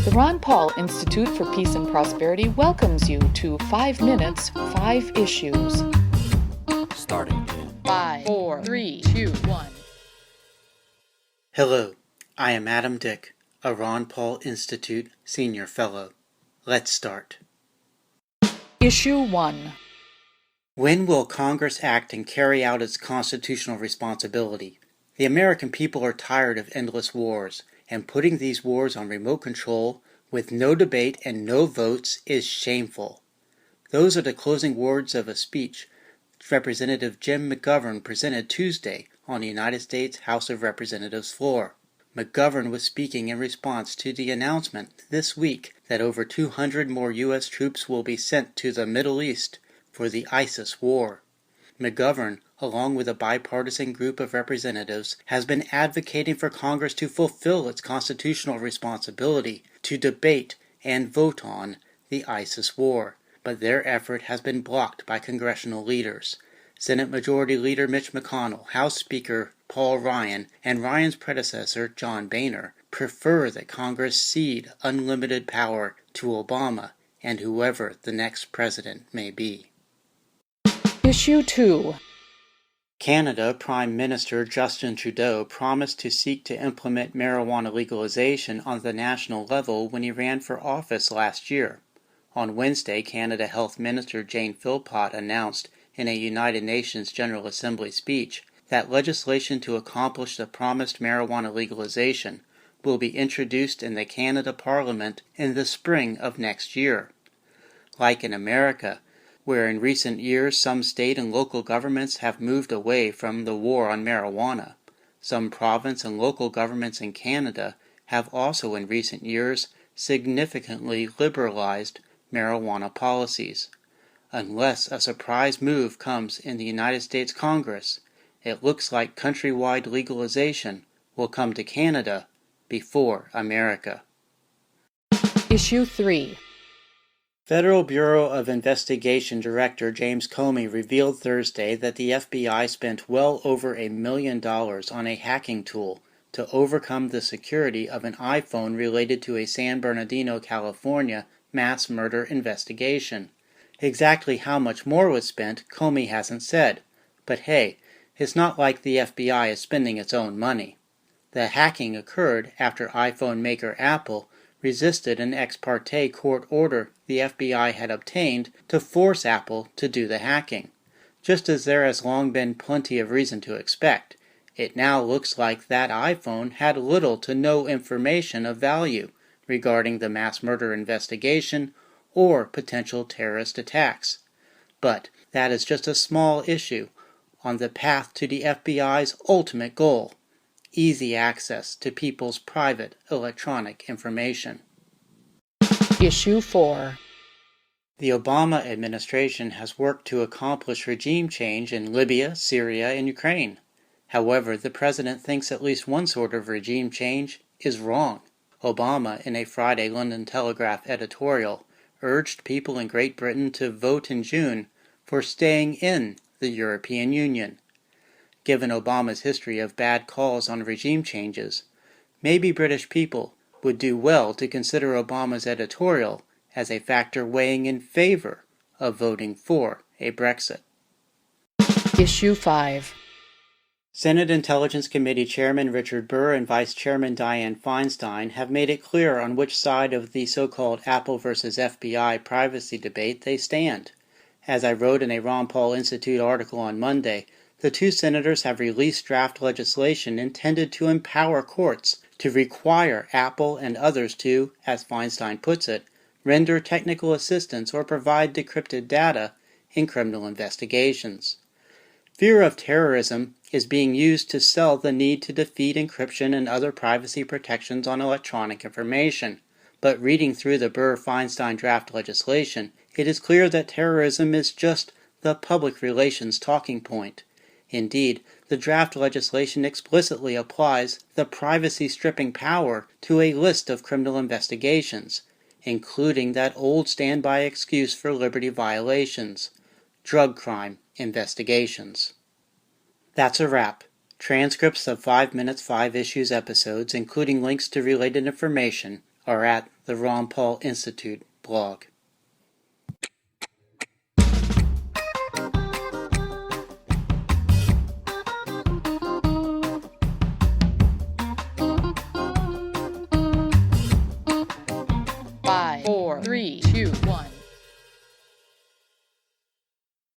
The Ron Paul Institute for Peace and Prosperity welcomes you to 5 Minutes, 5 Issues. Starting in 5, 4, 3, 2, 1. Hello, I am Adam Dick, a Ron Paul Institute Senior Fellow. Let's start. Issue 1. When will Congress act and carry out its constitutional responsibility? The American people are tired of endless wars, and putting these wars on remote control with no debate and no votes is shameful. Those are the closing words of a speech Representative Jim McGovern presented Tuesday on the United States House of Representatives floor. McGovern was speaking in response to the announcement this week that over 200 more U.S. troops will be sent to the Middle East for the ISIS war. McGovern, along with a bipartisan group of representatives, has been advocating for Congress to fulfill its constitutional responsibility to debate and vote on the ISIS war, but their effort has been blocked by congressional leaders. Senate Majority Leader Mitch McConnell, House Speaker Paul Ryan, and Ryan's predecessor John Boehner prefer that Congress cede unlimited power to Obama and whoever the next president may be. Issue 2. Canada Prime Minister Justin Trudeau promised to seek to implement marijuana legalization on the national level when he ran for office last year. On Wednesday, Canada Health Minister Jane Philpott announced in a United Nations General Assembly speech that legislation to accomplish the promised marijuana legalization will be introduced in the Canada Parliament in the spring of next year. Like in America, where in recent years some state and local governments have moved away from the war on marijuana, some province and local governments in Canada have also in recent years significantly liberalized marijuana policies. Unless a surprise move comes in the United States Congress, it looks like countrywide legalization will come to Canada before America. Issue 3. Federal Bureau of Investigation Director James Comey revealed Thursday that the FBI spent well over $1 million on a hacking tool to overcome the security of an iPhone related to a San Bernardino, California mass murder investigation. Exactly how much more was spent, Comey hasn't said, but hey, it's not like the FBI is spending its own money. The hacking occurred after iPhone maker Apple resisted an ex parte court order the FBI had obtained to force Apple to do the hacking. Just as there has long been plenty of reason to expect, it now looks like that iPhone had little to no information of value regarding the mass murder investigation or potential terrorist attacks. But that is just a small issue on the path to the FBI's ultimate goal: easy access to people's private electronic information. Issue 4. The Obama administration has worked to accomplish regime change in Libya, Syria, and Ukraine. However, the president thinks at least one sort of regime change is wrong. Obama, in a Friday London Telegraph editorial, urged people in Great Britain to vote in June for staying in the European Union. Given Obama's history of bad calls on regime changes, maybe British people would do well to consider Obama's editorial as a factor weighing in favor of voting for a Brexit. Issue 5. Senate Intelligence Committee Chairman Richard Burr and Vice Chairman Dianne Feinstein have made it clear on which side of the so-called Apple versus FBI privacy debate they stand. As I wrote in a Ron Paul Institute article on Monday, the two senators have released draft legislation intended to empower courts to require Apple and others to, as Feinstein puts it, render technical assistance or provide decrypted data in criminal investigations. Fear of terrorism is being used to sell the need to defeat encryption and other privacy protections on electronic information. But reading through the Burr-Feinstein draft legislation, it is clear that terrorism is just the public relations talking point. Indeed, the draft legislation explicitly applies the privacy-stripping power to a list of criminal investigations, including that old standby excuse for liberty violations: drug crime investigations. That's a wrap. Transcripts of 5 Minutes 5 Issues episodes, including links to related information, are at the Ron Paul Institute blog. Five, four, three, two, one.